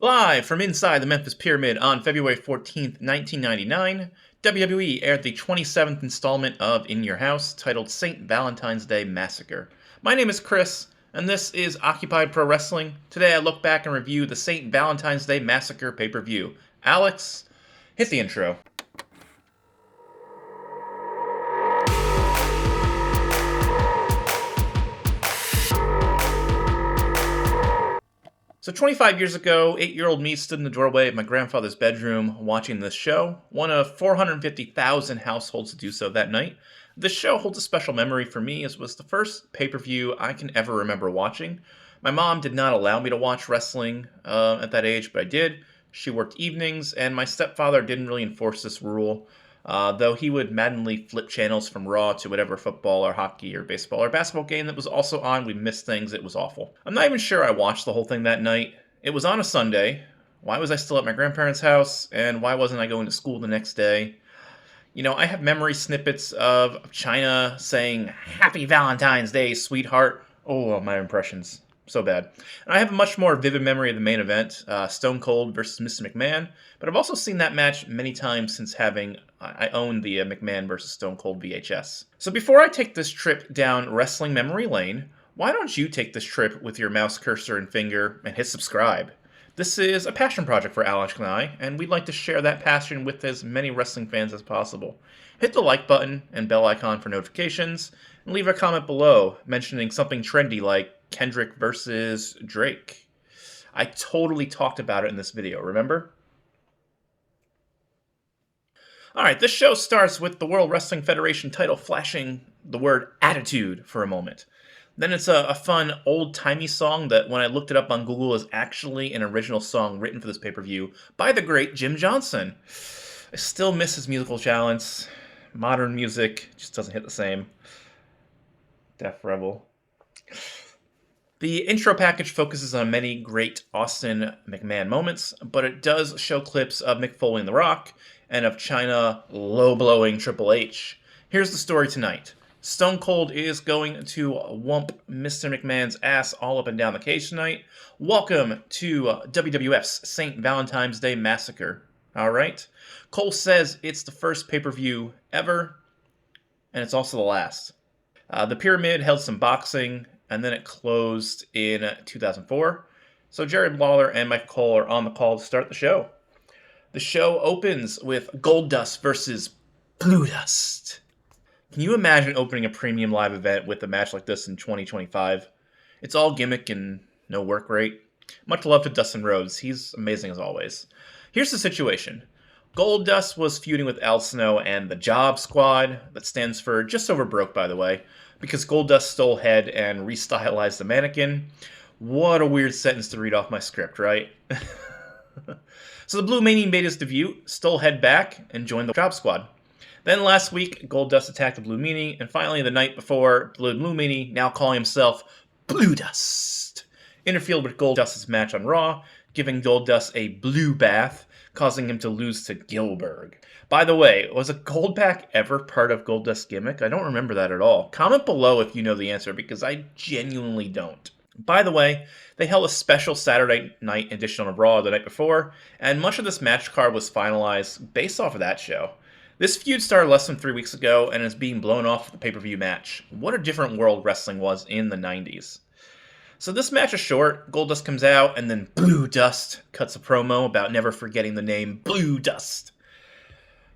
Live from inside the Memphis Pyramid on February 14th, 1999, WWE aired the 27th installment of In Your House, titled St. Valentine's Day Massacre. My name is Chris, and this is Occupied Pro Wrestling. Today I look back and review the St. Valentine's Day Massacre pay-per-view. Alex, hit the intro. So 25 years ago, 8-year-old me stood in the doorway of my grandfather's bedroom watching this show, one of 450,000 households to do so that night. This show holds a special memory for me as it was the first pay-per-view I can ever remember watching. My mom did not allow me to watch wrestling at that age, but I did. She worked evenings, and my stepfather didn't really enforce this rule. Though he would maddenly flip channels from Raw to whatever football or hockey or baseball or basketball game that was also on. We missed things. It was awful. I'm not even sure I watched the whole thing that night. It was on a Sunday. Why was I still at my grandparents' house? And why wasn't I going to school the next day? You know, I have memory snippets of China saying, "Happy Valentine's Day, sweetheart." Oh, my impressions. So bad. And I have a much more vivid memory of the main event, Stone Cold versus Mr. McMahon, but I've also seen that match many times since I own the McMahon versus Stone Cold VHS. So before I take this trip down wrestling memory lane, why don't you take this trip with your mouse cursor and finger and hit subscribe? This is a passion project for Alex and I, and we'd like to share that passion with as many wrestling fans as possible. Hit the like button and bell icon for notifications, and leave a comment below mentioning something trendy like Kendrick versus Drake. I totally talked about it in this video, remember? Alright, this show starts with the World Wrestling Federation title flashing the word attitude for a moment. Then it's a fun, old-timey song that, when I looked it up on Google, is actually an original song written for this pay-per-view by the great Jim Johnson. I still miss his musical talents. Modern music just doesn't hit the same. Death Rebel. The intro package focuses on many great Austin McMahon moments, but it does show clips of Mick Foley and The Rock, and of China low-blowing Triple H. Here's the story tonight. Stone Cold is going to whump Mr. McMahon's ass all up and down the cage tonight. Welcome to WWF's St. Valentine's Day Massacre. Alright? Cole says it's the first pay-per-view ever, and it's also the last. The Pyramid held some boxing, and then it closed in 2004. So Jerry Lawler and Mike Cole are on the call to start the show. The show opens with Goldust versus Blue Dust. Can you imagine opening a premium live event with a match like this in 2025? It's all gimmick and no work rate. Much love to Dustin Rhodes. He's amazing as always. Here's the situation. Goldust was feuding with Al Snow and the Job Squad, that stands for just over broke, by the way, because Goldust stole head and restylized the mannequin. What a weird sentence to read off my script, right? So the Blue Meanie made his debut, stole head back, and joined the Job Squad. Then last week, Goldust attacked the Blue Meanie, and finally the night before, Blue Meanie, now calling himself Blue Dust, interfered with Goldust's match on Raw, giving Goldust a blue bath, causing him to lose to Gillberg. By the way, was a Goldback ever part of Goldust's gimmick? I don't remember that at all. Comment below if you know the answer, because I genuinely don't. By the way, they held a special Saturday night edition of Raw the night before, and much of this match card was finalized based off of that show. This feud started less than 3 weeks ago and is being blown off with the pay-per-view match. What a different world wrestling was in the 90s. So this match is short. Goldust comes out, and then Blue Dust cuts a promo about never forgetting the name Blue Dust.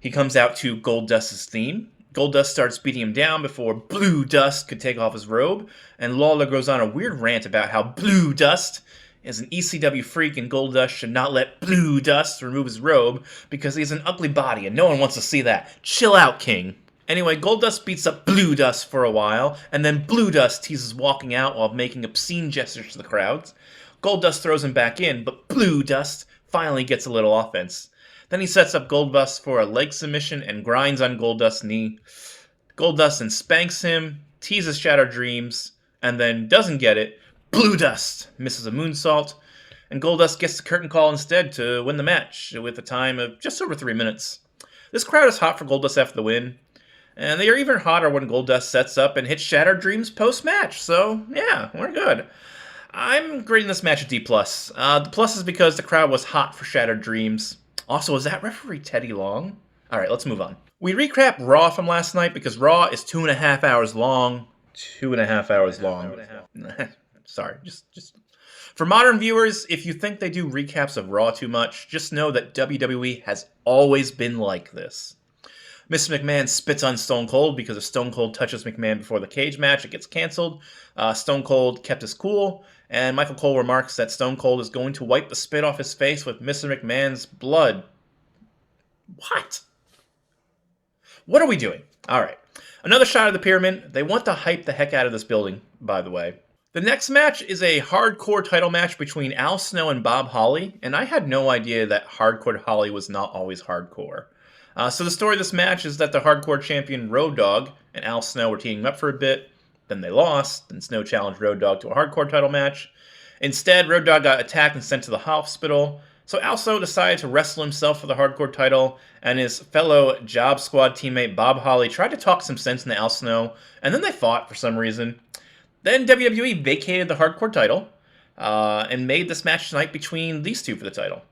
He comes out to Goldust's theme. Goldust starts beating him down before Blue Dust could take off his robe, and Lawler goes on a weird rant about how Blue Dust is an ECW freak and Goldust should not let Blue Dust remove his robe because he has an ugly body and no one wants to see that. Chill out, King. Anyway, Goldust beats up Blue Dust for a while, and then Blue Dust teases walking out while making obscene gestures to the crowds. Goldust throws him back in, but Blue Dust finally gets a little offense. Then he sets up Goldust for a leg submission and grinds on Goldust's knee. Goldust then spanks him, teases Shattered Dreams, and then doesn't get it. Blue Dust misses a moonsault, and Goldust gets the curtain call instead to win the match with a time of just over 3 minutes. This crowd is hot for Goldust after the win, and they are even hotter when Goldust sets up and hits Shattered Dreams post-match, so yeah, we're good. I'm grading this match a D+. The plus is because the crowd was hot for Shattered Dreams. Also, was that referee Teddy Long? Alright, let's move on. We recap Raw from last night because Raw is 2.5 hours long. 2.5 hours long. Sorry, just... For modern viewers, if you think they do recaps of Raw too much, just know that WWE has always been like this. Mr. McMahon spits on Stone Cold because if Stone Cold touches McMahon before the cage match, it gets canceled. Stone Cold kept his cool, and Michael Cole remarks that Stone Cold is going to wipe the spit off his face with Mr. McMahon's blood. What? What are we doing? All right. Another shot of the pyramid. They want to hype the heck out of this building, by the way. The next match is a hardcore title match between Al Snow and Bob Holly, and I had no idea that Hardcore Holly was not always hardcore. So the story of this match is that the hardcore champion Road Dogg and Al Snow were teaming up for a bit, then they lost, then Snow challenged Road Dogg to a hardcore title match. Instead, Road Dogg got attacked and sent to the hospital, so Al Snow decided to wrestle himself for the hardcore title, and his fellow Job Squad teammate Bob Holly tried to talk some sense into Al Snow, and then they fought for some reason. Then WWE vacated the hardcore title, and made this match tonight between these two for the title.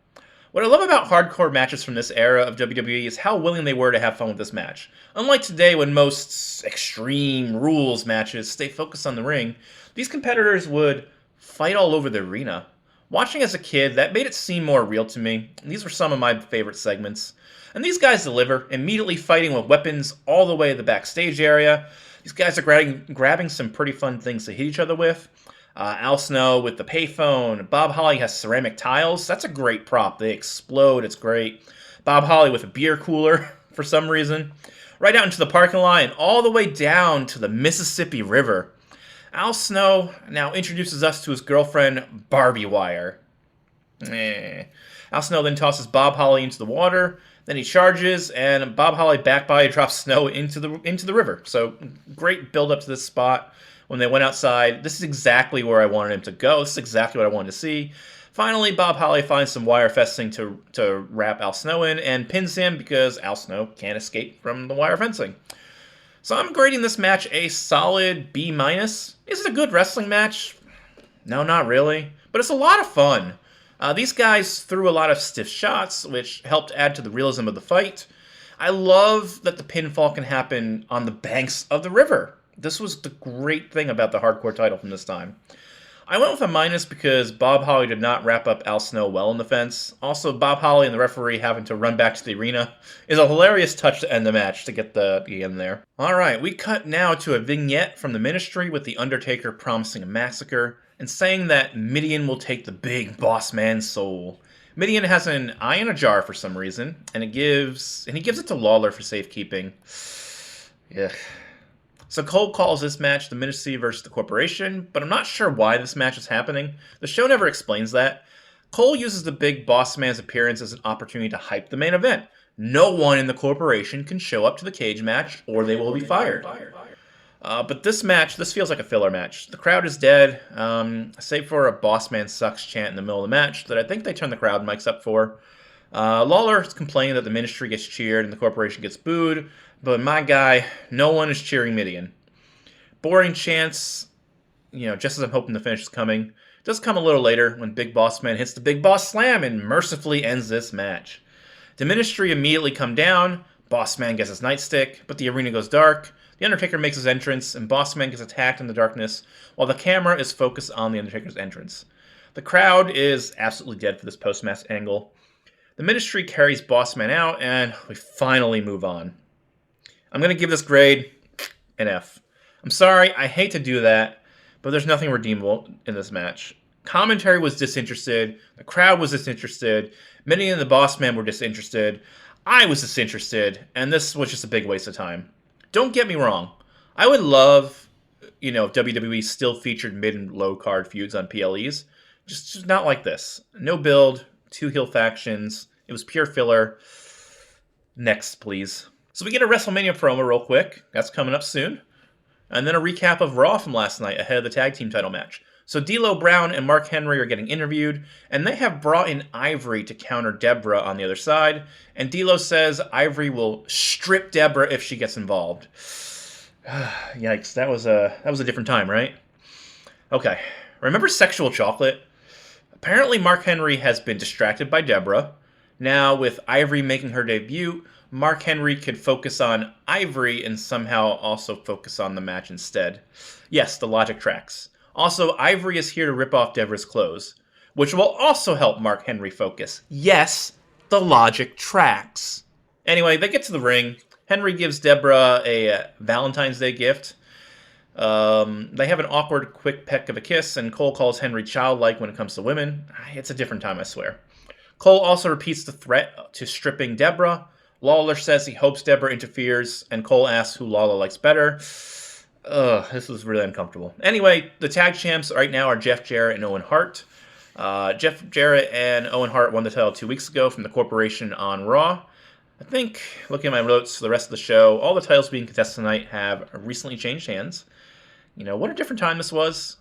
What I love about hardcore matches from this era of WWE is how willing they were to have fun with this match. Unlike today when most extreme rules matches stay focused on the ring, these competitors would fight all over the arena. Watching as a kid, that made it seem more real to me. These were some of my favorite segments. And these guys deliver, immediately fighting with weapons all the way to the backstage area. These guys are grabbing some pretty fun things to hit each other with. Al Snow with the payphone. Bob Holly has ceramic tiles. That's a great prop. They explode. It's great. Bob Holly with a beer cooler for some reason. Right out into the parking lot and all the way down to the Mississippi River. Al Snow now introduces us to his girlfriend, Barbie Wire. Al Snow then tosses Bob Holly into the water. Then he charges, and Bob Holly back body drops Snow into the river. So great build up to this spot. When they went outside, this is exactly where I wanted him to go. This is exactly what I wanted to see. Finally, Bob Holly finds some wire fencing to wrap Al Snow in and pins him because Al Snow can't escape from the wire fencing. So I'm grading this match a solid B-. Is it a good wrestling match? No, not really. But it's a lot of fun. These guys threw a lot of stiff shots, which helped add to the realism of the fight. I love that the pinfall can happen on the banks of the river. This was the great thing about the hardcore title from this time. I went with a minus because Bob Holly did not wrap up Al Snow well in the fence. Also, Bob Holly and the referee having to run back to the arena is a hilarious touch to end the match to get the end there. Alright, we cut now to a vignette from the Ministry with The Undertaker promising a massacre and saying that Mideon will take the big boss man's soul. Mideon has an eye in a jar for some reason, and he gives it to Lawler for safekeeping. Yeah. So Cole calls this match the Ministry versus the Corporation, but I'm not sure why this match is happening. The show never explains that. Cole uses the big boss man's appearance as an opportunity to hype the main event. No one in the Corporation can show up to the cage match, or they will be fired. But this match, this feels like a filler match. The crowd is dead, save for a boss man sucks chant in the middle of the match that I think they turn the crowd mics up for. Lawler is complaining that the Ministry gets cheered and the Corporation gets booed, but my guy, no one is cheering Mideon. Boring chants, just as I'm hoping the finish is coming. It does come a little later when Big Boss Man hits the Big Boss Slam and mercifully ends this match. The Ministry immediately come down, Boss Man gets his nightstick, but the arena goes dark. The Undertaker makes his entrance, and Boss Man gets attacked in the darkness, while the camera is focused on the Undertaker's entrance. The crowd is absolutely dead for this post-match angle. The Ministry carries Boss Man out, and we finally move on. I'm going to give this grade an F. I'm sorry, I hate to do that, but there's nothing redeemable in this match. Commentary was disinterested, the crowd was disinterested, many of the Boss Men were disinterested, I was disinterested, and this was just a big waste of time. Don't get me wrong, I would love, if WWE still featured mid and low card feuds on PLEs, just not like this. No build, 2 heel factions, it was pure filler. Next, please. So we get a WrestleMania promo real quick. That's coming up soon. And then a recap of Raw from last night ahead of the tag team title match. So D'Lo Brown and Mark Henry are getting interviewed, and they have brought in Ivory to counter Deborah on the other side. And D'Lo says Ivory will strip Deborah if she gets involved. Yikes, that was a different time, right? Okay, Remember sexual chocolate? Apparently, Mark Henry has been distracted by Deborah. Now, with Ivory making her debut, Mark Henry could focus on Ivory and somehow also focus on the match instead. Yes, the logic tracks. Also, Ivory is here to rip off Deborah's clothes, which will also help Mark Henry focus. Yes, the logic tracks. Anyway, they get to the ring. Henry gives Deborah a Valentine's Day gift. They have an awkward, quick peck of a kiss, and Cole calls Henry childlike when it comes to women. It's a different time, I swear. Cole also repeats the threat to stripping Deborah. Lawler says he hopes Deborah interferes, and Cole asks who Lawler likes better. This is really uncomfortable. Anyway, the tag champs right now are Jeff Jarrett and Owen Hart. Jeff Jarrett and Owen Hart won the title 2 weeks ago from the Corporation on Raw. I think, looking at my notes for the rest of the show, all the titles being contested tonight have recently changed hands. You know, what a different time this was.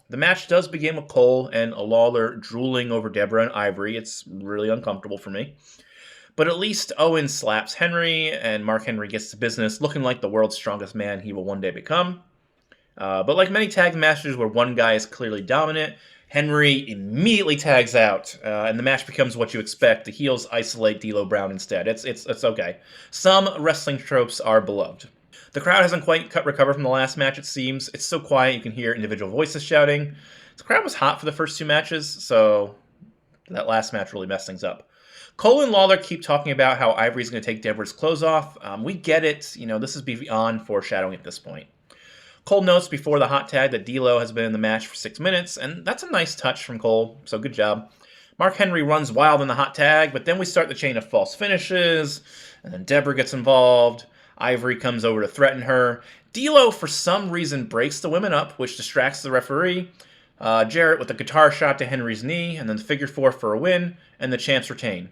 The match does begin with Cole and Lawler drooling over Deborah and Ivory. It's really uncomfortable for me. But at least Owen slaps Henry, and Mark Henry gets to business, looking like the world's strongest man he will one day become. But like many tag matches where one guy is clearly dominant, Henry immediately tags out, and the match becomes what you expect. The heels isolate D'Lo Brown instead. It's okay. Some wrestling tropes are beloved. The crowd hasn't quite recovered from the last match, it seems. It's so quiet you can hear individual voices shouting. The crowd was hot for the first 2 matches, so that last match really messed things up. Cole and Lawler keep talking about how Ivory's going to take Deborah's clothes off. We get it. You know, this is beyond foreshadowing at this point. Cole notes before the hot tag that D'Lo has been in the match for 6 minutes, and that's a nice touch from Cole, so good job. Mark Henry runs wild in the hot tag, but then we start the chain of false finishes, and then Deborah gets involved. Ivory comes over to threaten her. D'Lo, for some reason, breaks the women up, which distracts the referee. Jarrett with a guitar shot to Henry's knee, and then the figure 4 for a win, and the champs retain.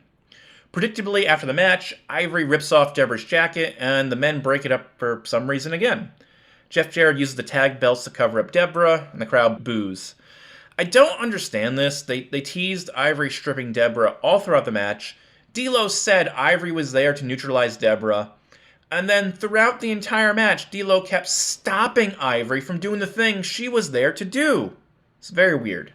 Predictably, after the match, Ivory rips off Deborah's jacket, and the men break it up for some reason again. Jeff Jarrett uses the tag belts to cover up Deborah, and the crowd boos. I don't understand this. They teased Ivory stripping Deborah all throughout the match. D'Lo said Ivory was there to neutralize Deborah. And then throughout the entire match, D'Lo kept stopping Ivory from doing the thing she was there to do. It's very weird.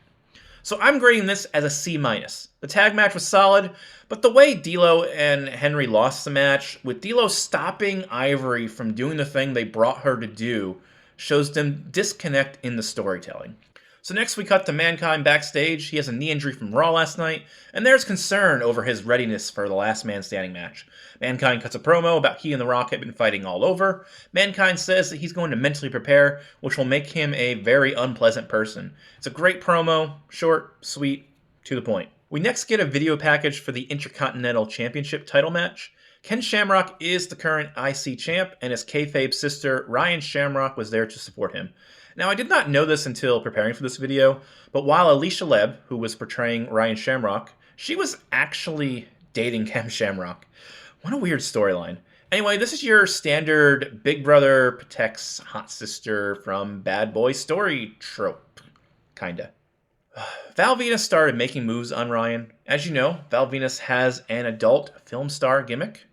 So I'm grading this as a C-. The tag match was solid, but the way D'Lo and Henry lost the match, with D'Lo stopping Ivory from doing the thing they brought her to do, shows them disconnect in the storytelling. So next we cut to Mankind backstage. He has a knee injury from Raw last night, and there's concern over his readiness for the Last Man Standing match. Mankind cuts a promo about he and The Rock have been fighting all over. Mankind says that he's going to mentally prepare, which will make him a very unpleasant person. It's a great promo, short, sweet, to the point. We next get a video package for the Intercontinental Championship title match. Ken Shamrock is the current IC champ, and his kayfabe sister, Ryan Shamrock, was there to support him. Now, I did not know this until preparing for this video, but while Alicia Leb, who was portraying Ryan Shamrock, she was actually dating Ken Shamrock. What a weird storyline. Anyway, this is your standard Big Brother protects hot sister from Bad Boy story trope. Kinda. Val Venus started making moves on Ryan. As you know, Val Venus has an adult film star gimmick.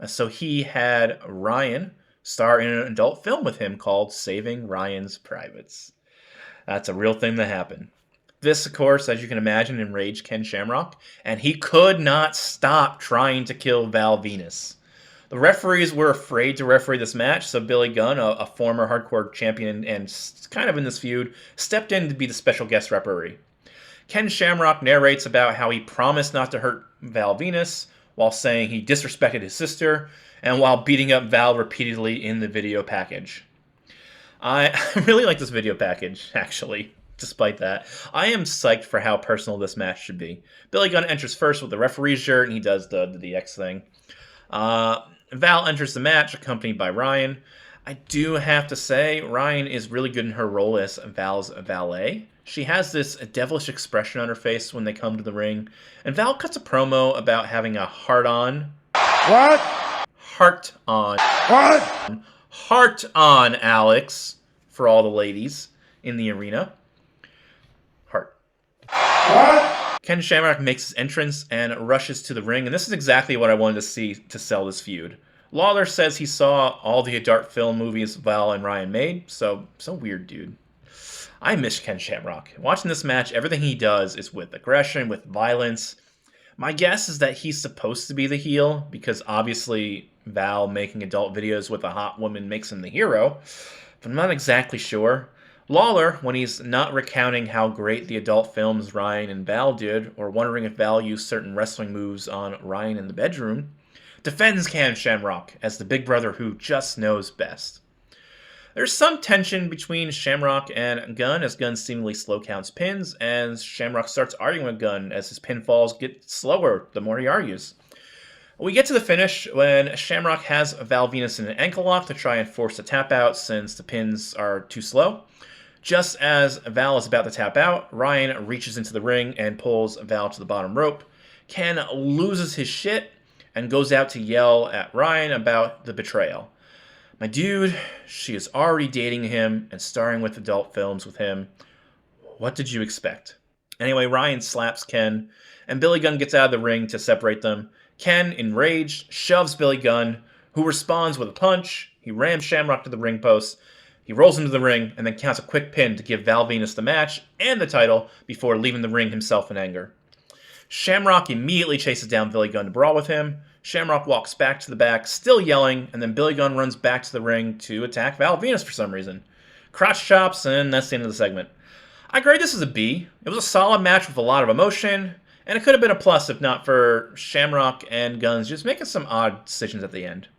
So he had Ryan star in an adult film with him called Saving Ryan's Privates. That's a real thing that happened. This, of course, as you can imagine, enraged Ken Shamrock, and he could not stop trying to kill Val Venus. The referees were afraid to referee this match, so Billy Gunn, a former hardcore champion and kind of in this feud, stepped in to be the special guest referee. Ken Shamrock narrates about how he promised not to hurt Val Venus, while saying he disrespected his sister, and while beating up Val repeatedly in the video package. I really like this video package, actually, despite that. I am psyched for how personal this match should be. Billy Gunn enters first with the referee's shirt, and he does the DX thing. Val enters the match, accompanied by Ryan. I do have to say, Ryan is really good in her role as Val's valet. She has this devilish expression on her face when they come to the ring, and Val cuts a promo about having a heart-on. What? Heart-on. What? Heart-on, Alex, for all the ladies in the arena. Heart. What? Ken Shamrock makes his entrance and rushes to the ring, and this is exactly what I wanted to see to sell this feud. Lawler says he saw all the adult film movies Val and Ryan made, so weird, dude. I miss Ken Shamrock. Watching this match, everything he does is with aggression, with violence. My guess is that he's supposed to be the heel, because obviously Val making adult videos with a hot woman makes him the hero, but I'm not exactly sure. Lawler, when he's not recounting how great the adult films Ryan and Val did, or wondering if Val used certain wrestling moves on Ryan in the bedroom, defends Ken Shamrock as the big brother who just knows best. There's some tension between Shamrock and Gunn as Gunn seemingly slow counts pins, and Shamrock starts arguing with Gunn as his pinfalls get slower the more he argues. We get to the finish when Shamrock has Val Venus in an ankle lock to try and force a tap out since the pins are too slow. Just as Val is about to tap out, Ryan reaches into the ring and pulls Val to the bottom rope. Ken loses his shit and goes out to yell at Ryan about the betrayal. My dude, she is already dating him and starring with adult films with him. What did you expect? Anyway, Ryan slaps Ken, and Billy Gunn gets out of the ring to separate them. Ken, enraged, shoves Billy Gunn, who responds with a punch. He rams Shamrock to the ring post. He rolls into the ring and then counts a quick pin to give Val Venus the match and the title before leaving the ring himself in anger. Shamrock immediately chases down Billy Gunn to brawl with him. Shamrock walks back to the back, still yelling, and then Billy Gunn runs back to the ring to attack Val Venus for some reason. Crotch chops, and that's the end of the segment. I grade this as a B. It was a solid match with a lot of emotion, and it could have been a plus if not for Shamrock and Guns just making some odd decisions at the end.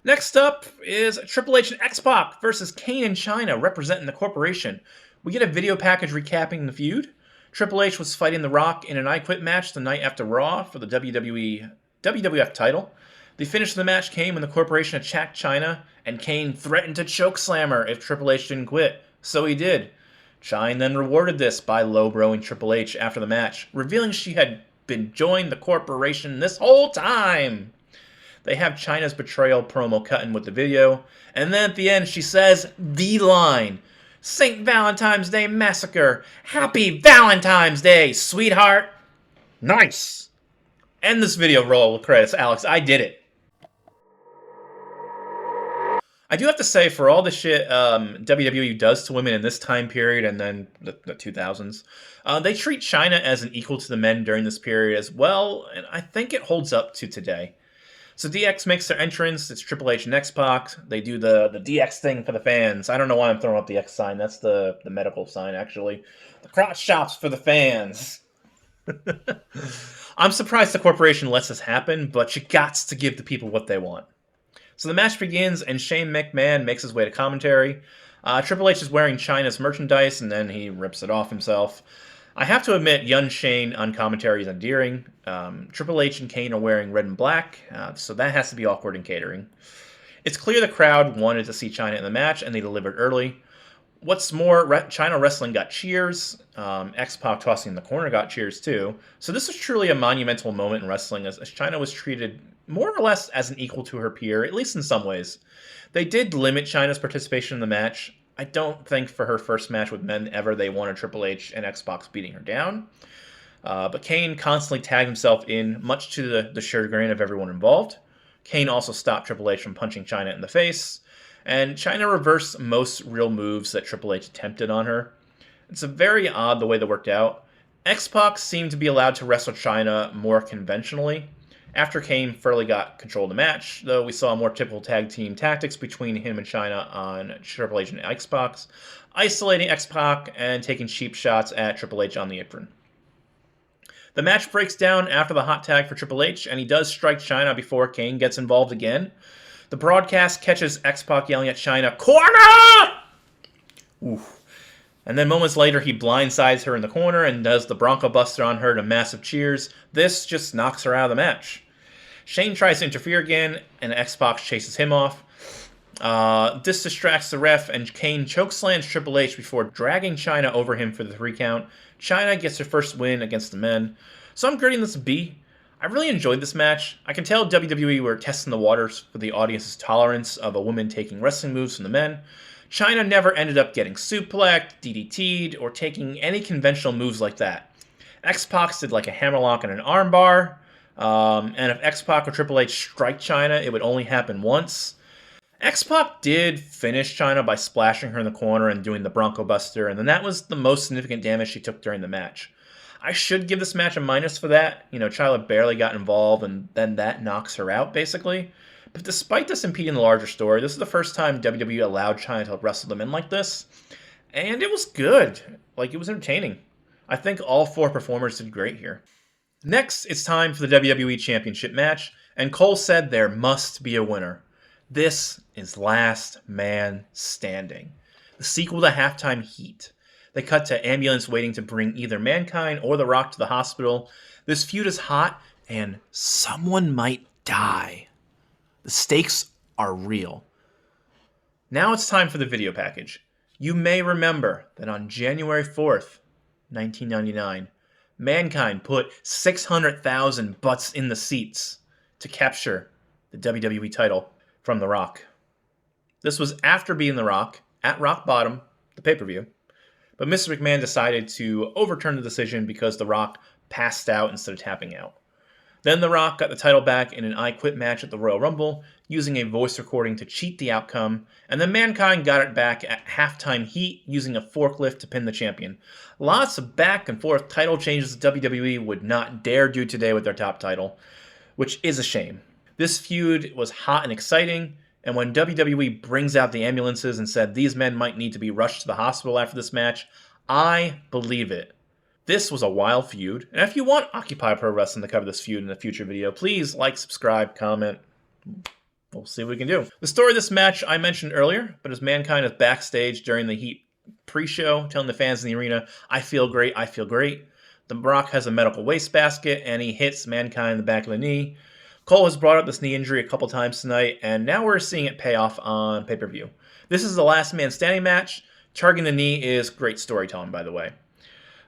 Next up is Triple H and X-Pac versus Kane and Chyna representing the corporation. We get a video package recapping the feud. Triple H was fighting The Rock in an I Quit match the night after Raw for the WWF title. The finish of the match came when the corporation attacked Chyna, and Kane threatened to chokeslam her if Triple H didn't quit. So he did. Chyna then rewarded this by low-broing Triple H after the match, revealing she had been joined the corporation this whole time. They have Chyna's betrayal promo cut in with the video, and then at the end she says the line, St. Valentine's Day Massacre, Happy Valentine's Day, sweetheart. Nice. End this video roll with credits, Alex. I did it. I do have to say, for all the shit WWE does to women in this time period and then the 2000s, they treat Chyna as an equal to the men during this period as well, and I think it holds up to today. So DX makes their entrance. It's Triple H and X-Pac. They do the DX thing for the fans. I don't know why I'm throwing up the X sign. That's the medical sign, actually. The crotch chops for the fans. I'm surprised the corporation lets this happen, but you gots to give the people what they want. So the match begins, and Shane McMahon makes his way to commentary. Triple H is wearing Chyna's merchandise, and then he rips it off himself. I have to admit, young Shane on commentary is endearing. Triple H and Kane are wearing red and black, so that has to be awkward in catering. It's clear the crowd wanted to see Chyna in the match, and they delivered early. What's more, Chyna wrestling got cheers. X-Pac tossing in the corner got cheers too. So this was truly a monumental moment in wrestling, as Chyna was treated more or less as an equal to her peer, at least in some ways. They did limit Chyna's participation in the match. I don't think for her first match with men ever they wanted Triple H and X-Pac beating her down. But Kane constantly tagged himself in, much to the chagrin of everyone involved. Kane also stopped Triple H from punching Chyna in the face. And Chyna reversed most real moves that Triple H attempted on her. It's a very odd the way that worked out. X-Pac seemed to be allowed to wrestle Chyna more conventionally. After Kane fairly got control of the match, though, we saw more typical tag team tactics between him and Chyna on Triple H and X-Pac, isolating X-Pac and taking cheap shots at Triple H on the apron. The match breaks down after the hot tag for Triple H, and he does strike Chyna before Kane gets involved again. The broadcast catches X-Pac yelling at Chyna, "Corner!" Oof. And then moments later, he blindsides her in the corner and does the Bronco Buster on her to massive cheers. This just knocks her out of the match. Shane tries to interfere again, and X-Pac chases him off. This distracts the ref, and Kane chokeslams Triple H before dragging Chyna over him for the 3 count. Chyna gets her first win against the men. So I'm grading this a B. I really enjoyed this match. I can tell WWE were testing the waters for the audience's tolerance of a woman taking wrestling moves from the men. Chyna never ended up getting suplexed, DDT'd, or taking any conventional moves like that. X-Pac did like a hammerlock and an armbar. And if X-Pac or Triple H strike Chyna, it would only happen once. X-Pac did finish China by splashing her in the corner and doing the Bronco Buster, and then that was the most significant damage she took during the match. I should give this match a minus for that. Chyna barely got involved, and then that knocks her out, basically. But despite this impeding the larger story, this is the first time WWE allowed China to wrestle them in like this, and it was good. It was entertaining. I think all 4 performers did great here. Next, it's time for the WWE Championship match, and Cole said there must be a winner. This is Last Man Standing, the sequel to Halftime Heat. They cut to ambulance waiting to bring either Mankind or The Rock to the hospital. This feud is hot, and someone might die. The stakes are real. Now it's time for the video package. You may remember that on January 4th, 1999, Mankind put 600,000 butts in the seats to capture the WWE title from The Rock. This was after beating The Rock at Rock Bottom, the pay-per-view, but Mr. McMahon decided to overturn the decision because The Rock passed out instead of tapping out. Then The Rock got the title back in an I Quit match at the Royal Rumble, using a voice recording to cheat the outcome, and then Mankind got it back at Halftime Heat, using a forklift to pin the champion. Lots of back and forth title changes that WWE would not dare do today with their top title, which is a shame. This feud was hot and exciting, and when WWE brings out the ambulances and said these men might need to be rushed to the hospital after this match, I believe it. This was a wild feud, and if you want Occupy Pro Wrestling to cover this feud in a future video, please like, subscribe, comment. We'll see what we can do. The story of this match I mentioned earlier, but as Mankind is backstage during the Heat pre-show, telling the fans in the arena, I feel great, I feel great. The Rock has a medical wastebasket, and he hits Mankind in the back of the knee. Cole has brought up this knee injury a couple times tonight, and now we're seeing it pay off on pay-per-view. This is the Last Man Standing match. Targeting the knee is great storytelling, by the way.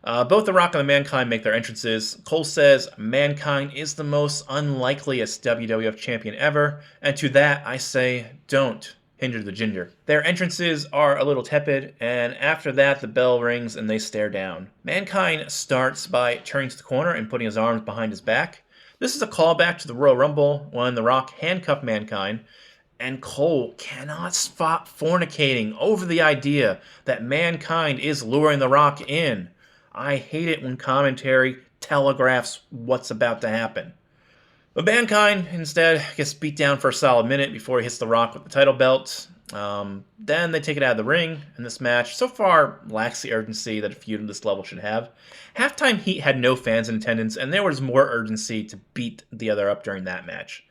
Both The Rock and the Mankind make their entrances. Cole says Mankind is the most unlikeliest WWF champion ever, and to that I say, don't hinder the ginger. Their entrances are a little tepid, and after that the bell rings and they stare down. Mankind starts by turning to the corner and putting his arms behind his back. This is a callback to the Royal Rumble when The Rock handcuffed Mankind, and Cole cannot stop fornicating over the idea that Mankind is luring The Rock in. I hate it when commentary telegraphs what's about to happen. But Mankind, instead, gets beat down for a solid minute before he hits The Rock with the title belt. Then they take it out of the ring, and this match so far lacks the urgency that a feud of this level should have. Halftime Heat had no fans in attendance, and there was more urgency to beat the other up during that match.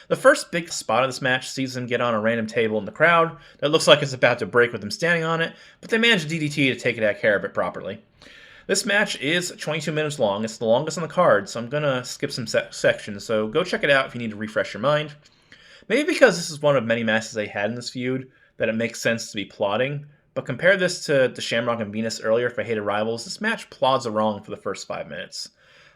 The first big spot of this match sees them get on a random table in the crowd that looks like it's about to break with them standing on it, but they manage DDT to take care of it properly. This match is 22 minutes long. It's the longest on the card, so I'm going to skip some sections, so go check it out if you need to refresh your mind. Maybe because this is one of many matches they had in this feud that it makes sense to be plotting, but compare this to the Shamrock and Venus earlier for Hated Rivals, this match plods along for the first 5 minutes.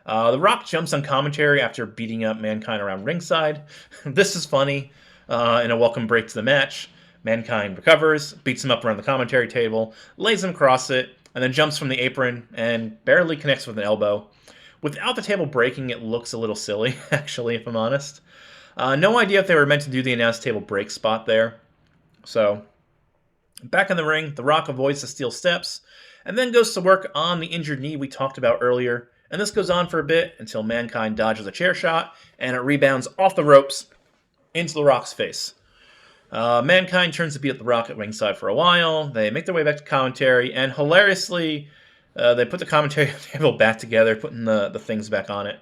The Rock jumps on commentary after beating up Mankind around ringside. This is funny, and a welcome break to the match. Mankind recovers, beats him up around the commentary table, lays him across it, and then jumps from the apron and barely connects with an elbow. Without the table breaking, it looks a little silly, actually, if I'm honest. No idea if they were meant to do the announced table break spot there. So, back in the ring, The Rock avoids the steel steps, and then goes to work on the injured knee we talked about earlier, and this goes on for a bit until Mankind dodges a chair shot, and it rebounds off the ropes into The Rock's face. Mankind turns to beat up The Rock at ringside for a while. They make their way back to commentary, and hilariously, they put the commentary table back together, putting the things back on it.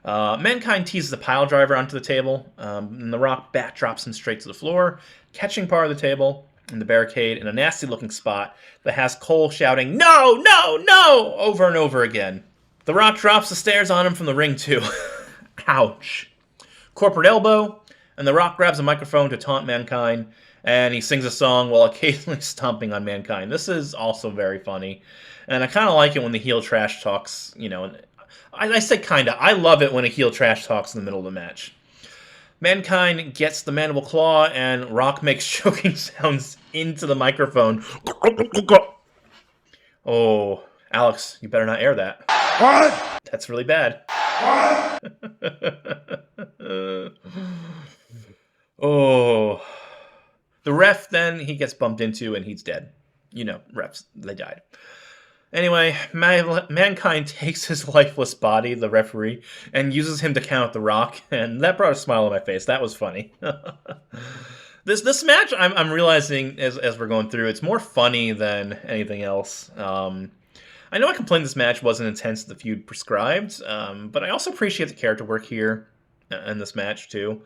Mankind teases the pile driver onto the table, and The Rock bat drops him straight to the floor, catching part of the table and the barricade in a nasty-looking spot that has Cole shouting, "No, no, no!" over and over again. The Rock drops the stairs on him from the ring, too. Ouch. Corporate elbow, and The Rock grabs a microphone to taunt Mankind, and he sings a song while occasionally stomping on Mankind. This is also very funny, and I kind of like it when the heel trash talks, I say kinda. I love it when a heel trash talks in the middle of the match. Mankind gets the mandible claw, and Rock makes choking sounds into the microphone. Oh, Alex, you better not air that. What? That's really bad. What? Oh. he gets bumped into and he's dead. You know, refs, they died. Anyway, Mankind takes his lifeless body, the referee, and uses him to count out The Rock, and that brought a smile on my face. That was funny. This match, I'm realizing as we're going through, it's more funny than anything else. I know I complained this match wasn't intense as the feud prescribed, but I also appreciate the character work here in this match too.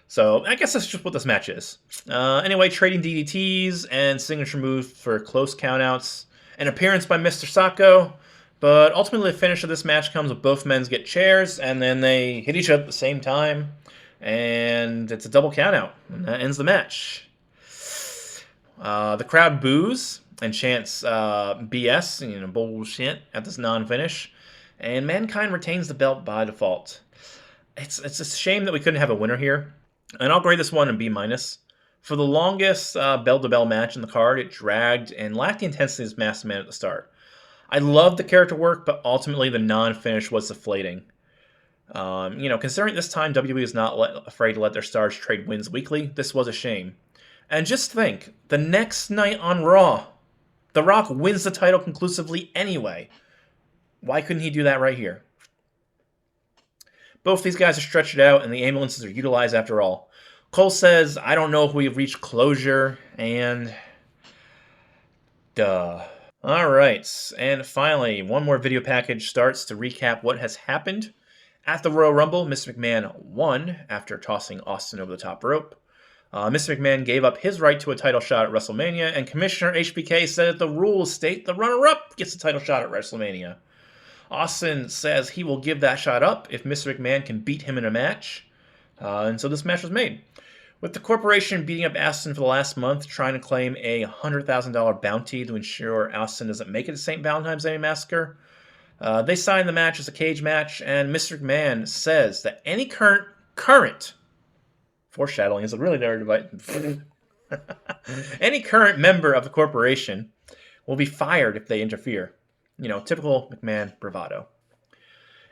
So I guess that's just what this match is. Anyway, trading DDTs and signature moves for close countouts. An appearance by Mr. Sacco, but ultimately the finish of this match comes with both men get chairs, and then they hit each other at the same time, and it's a double countout, and that ends the match. The crowd boos and chants BS, bullshit, at this non-finish, and Mankind retains the belt by default. It's a shame that we couldn't have a winner here, and I'll grade this one a B-. For the longest bell-to-bell match in the card, it dragged and lacked the intensity of Masked Man at the start. I loved the character work, but ultimately the non-finish was deflating. Considering this time WWE is not afraid to let their stars trade wins weekly, this was a shame. And just think, the next night on Raw, The Rock wins the title conclusively anyway. Why couldn't he do that right here? Both these guys are stretched out, and the ambulances are utilized after all. Cole says, I don't know if we've reached closure, and... duh. Alright, and finally, one more video package starts to recap what has happened. At the Royal Rumble, Mr. McMahon won after tossing Austin over the top rope. Mr. McMahon gave up his right to a title shot at WrestleMania, and Commissioner HBK said that the rules state the runner-up gets a title shot at WrestleMania. Austin says he will give that shot up if Mr. McMahon can beat him in a match. And so this match was made. With the corporation beating up Austin for the last month, trying to claim a $100,000 bounty to ensure Austin doesn't make it to St. Valentine's Day Massacre, they signed the match as a cage match, and Mr. McMahon says that any current foreshadowing is a really nerd device. Any current member of the corporation will be fired if they interfere. Typical McMahon bravado.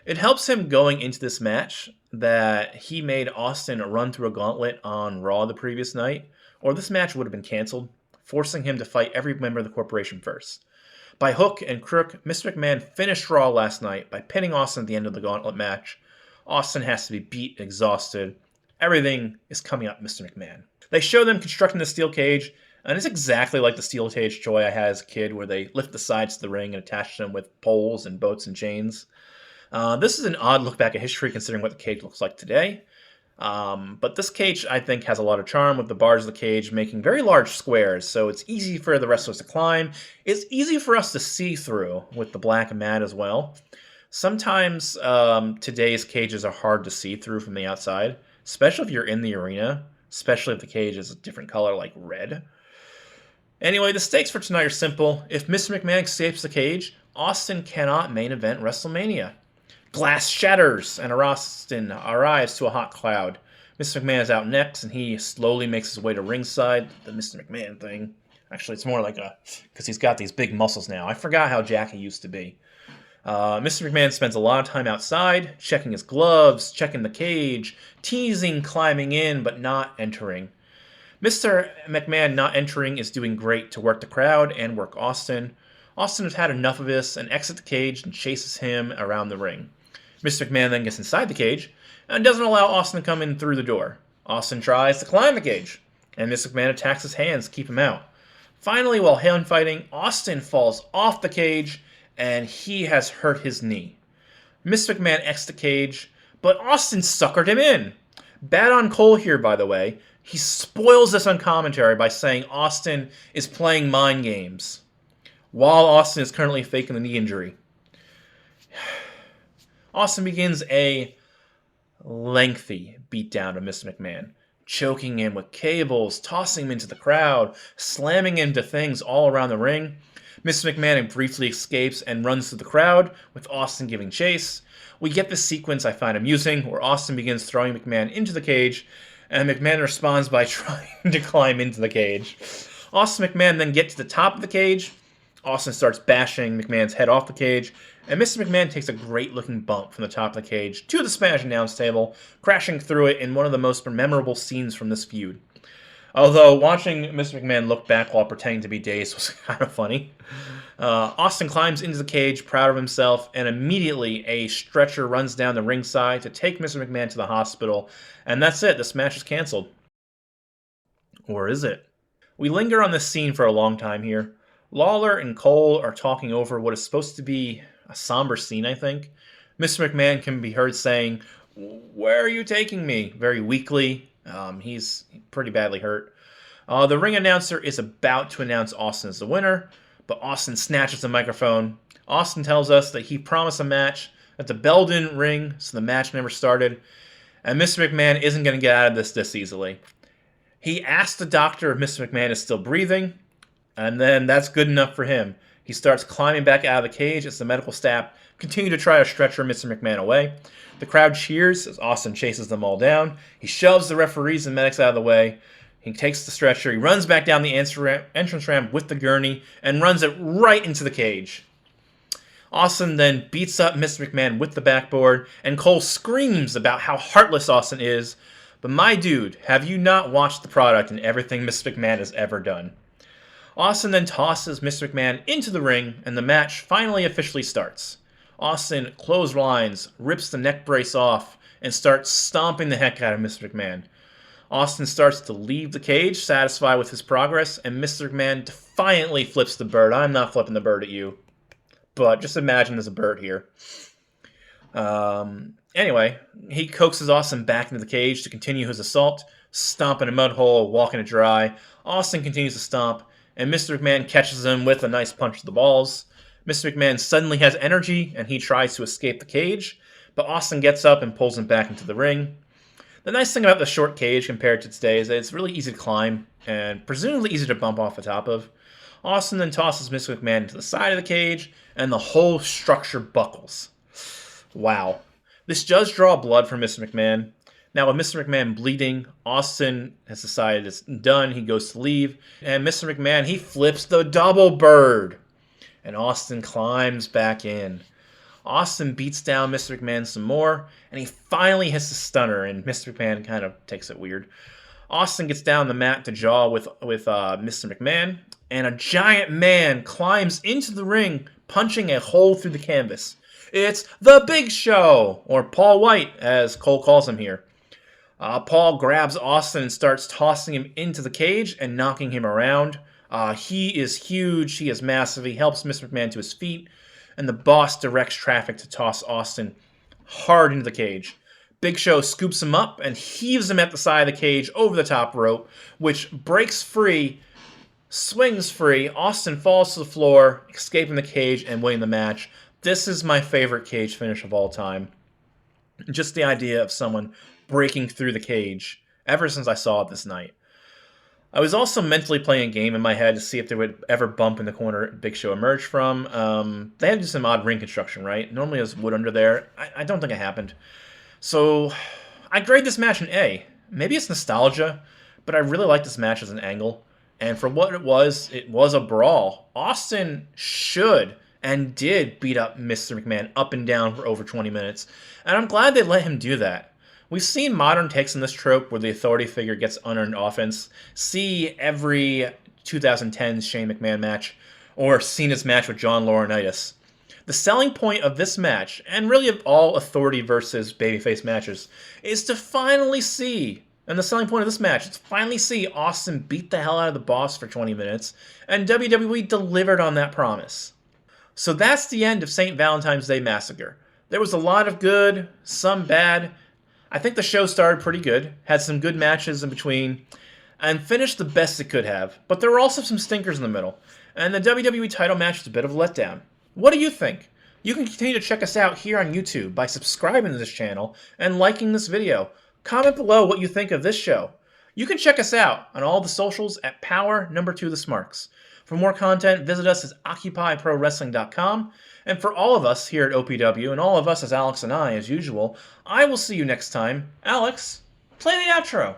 It helps him going into this match that he made Austin run through a gauntlet on Raw the previous night, or this match would have been canceled, forcing him to fight every member of the corporation first. By hook and crook, Mr. McMahon finished Raw last night by pinning Austin at the end of the gauntlet match. Austin has to be beat, exhausted. Everything is coming up Mr. McMahon. They show them constructing the steel cage, and it's exactly like the steel cage toy I had as a kid, where they lift the sides of the ring and attach them with poles and boats and chains. This is an odd look back at history considering what the cage looks like today. But this cage, I think, has a lot of charm, with the bars of the cage making very large squares, so it's easy for the wrestlers to climb. It's easy for us to see through with the black mat as well. Sometimes today's cages are hard to see through from the outside, especially if you're in the arena, especially if the cage is a different color like red. Anyway, the stakes for tonight are simple. If Mr. McMahon escapes the cage, Austin cannot main event WrestleMania. Glass shatters, and Austin arrives to a hot cloud. Mr. McMahon is out next, and he slowly makes his way to ringside. The Mr. McMahon thing. Actually, it's more like because he's got these big muscles now. I forgot how jacked he used to be. Mr. McMahon spends a lot of time outside, checking his gloves, checking the cage, teasing climbing in, but not entering. Mr. McMahon not entering is doing great to work the crowd and work Austin. Austin has had enough of this and exits the cage and chases him around the ring. Mr. McMahon then gets inside the cage and doesn't allow Austin to come in through the door. Austin tries to climb the cage, and Mr. McMahon attacks his hands to keep him out. Finally, while hand fighting, Austin falls off the cage, and he has hurt his knee. Mr. McMahon exits the cage, but Austin suckered him in. Bad on Cole here, by the way. He spoils this on commentary by saying Austin is playing mind games, while Austin is currently faking the knee injury. Austin begins a lengthy beatdown of Mr. McMahon, choking him with cables, tossing him into the crowd, slamming him into things all around the ring. Mr. McMahon briefly escapes and runs through the crowd, with Austin giving chase. We get this sequence I find amusing, where Austin begins throwing McMahon into the cage, and McMahon responds by trying to climb into the cage. Austin McMahon then gets to the top of the cage. Austin starts bashing McMahon's head off the cage, and Mr. McMahon takes a great-looking bump from the top of the cage to the Spanish announce table, crashing through it in one of the most memorable scenes from this feud. Although watching Mr. McMahon look back while pretending to be dazed was kind of funny. Austin climbs into the cage, proud of himself, and immediately a stretcher runs down the ringside to take Mr. McMahon to the hospital. And that's it. This match is canceled. Or is it? We linger on this scene for a long time here. Lawler and Cole are talking over what is supposed to be a somber scene, I think. Mr. McMahon can be heard saying, "Where are you taking me?" very weakly. He's pretty badly hurt. The ring announcer is about to announce Austin as the winner, but Austin snatches the microphone. Austin tells us that he promised a match, that the bell didn't ring, so the match never started, and Mr. McMahon isn't going to get out of this easily. He asks the doctor if Mr. McMahon is still breathing, and then that's good enough for him. He starts climbing back out of the cage as the medical staff continue to try to stretcher Mr. McMahon away. The crowd cheers as Austin chases them all down. He shoves the referees and medics out of the way. He takes the stretcher. He runs back down the entrance ramp with the gurney and runs it right into the cage. Austin then beats up Mr. McMahon with the backboard, and Cole screams about how heartless Austin is. But my dude, have you not watched the product and everything Mr. McMahon has ever done? Austin then tosses Mr. McMahon into the ring, and the match finally officially starts. Austin clotheslines, rips the neck brace off, and starts stomping the heck out of Mr. McMahon. Austin starts to leave the cage, satisfied with his progress, and Mr. McMahon defiantly flips the bird. I'm not flipping the bird at you, but just imagine there's a bird here. Anyway, he coaxes Austin back into the cage to continue his assault, stomping a mud hole, walking it dry. Austin continues to stomp, and Mr. McMahon catches him with a nice punch to the balls. Mr. McMahon suddenly has energy, and he tries to escape the cage, but Austin gets up and pulls him back into the ring. The nice thing about the short cage compared to today is that it's really easy to climb, and presumably easy to bump off the top of. Austin then tosses Mr. McMahon into the side of the cage, and the whole structure buckles. Wow. This does draw blood from Mr. McMahon. Now, with Mr. McMahon bleeding, Austin has decided it's done. He goes to leave. And Mr. McMahon, he flips the double bird. And Austin climbs back in. Austin beats down Mr. McMahon some more. And he finally hits the stunner. And Mr. McMahon kind of takes it weird. Austin gets down the mat to jaw with Mr. McMahon. And a giant man climbs into the ring, punching a hole through the canvas. It's the Big Show, or Paul White, as Cole calls him here. Paul grabs Austin and starts tossing him into the cage and knocking him around. He is huge. He is massive. He helps Mr. McMahon to his feet, and the boss directs traffic to toss Austin hard into the cage. Big Show scoops him up and heaves him at the side of the cage over the top rope, which breaks free, swings free. Austin falls to the floor, escaping the cage and winning the match. This is my favorite cage finish of all time. Just the idea of someone breaking through the cage ever since I saw it this night. I was also mentally playing a game in my head to see if there would ever bump in the corner Big Show emerged from. They had to do some odd ring construction, right? Normally there's wood under there. I don't think it happened. So I grade this match an A. Maybe it's nostalgia, but I really like this match as an angle. And for what it was a brawl. Austin should and did beat up Mr. McMahon up and down for over 20 minutes. And I'm glad they let him do that. We've seen modern takes on this trope where the authority figure gets unearned offense. See every 2010 Shane McMahon match, or Cena's match with John Laurinaitis. The selling point of this match, and really of all authority versus babyface matches, is to finally see, and the selling point of this match is to finally see Austin beat the hell out of the boss for 20 minutes, and WWE delivered on that promise. So that's the end of St. Valentine's Day Massacre. There was a lot of good, some bad. I think the show started pretty good, had some good matches in between, and finished the best it could have. But there were also some stinkers in the middle, and the WWE title match was a bit of a letdown. What do you think? You can continue to check us out here on YouTube by subscribing to this channel and liking this video. Comment below what you think of this show. You can check us out on all the socials at Power2TheSmarks. For more content, visit us at OccupyProWrestling.com. And for all of us here at OPW, and all of us as Alex and I, as usual, I will see you next time. Alex, play the outro.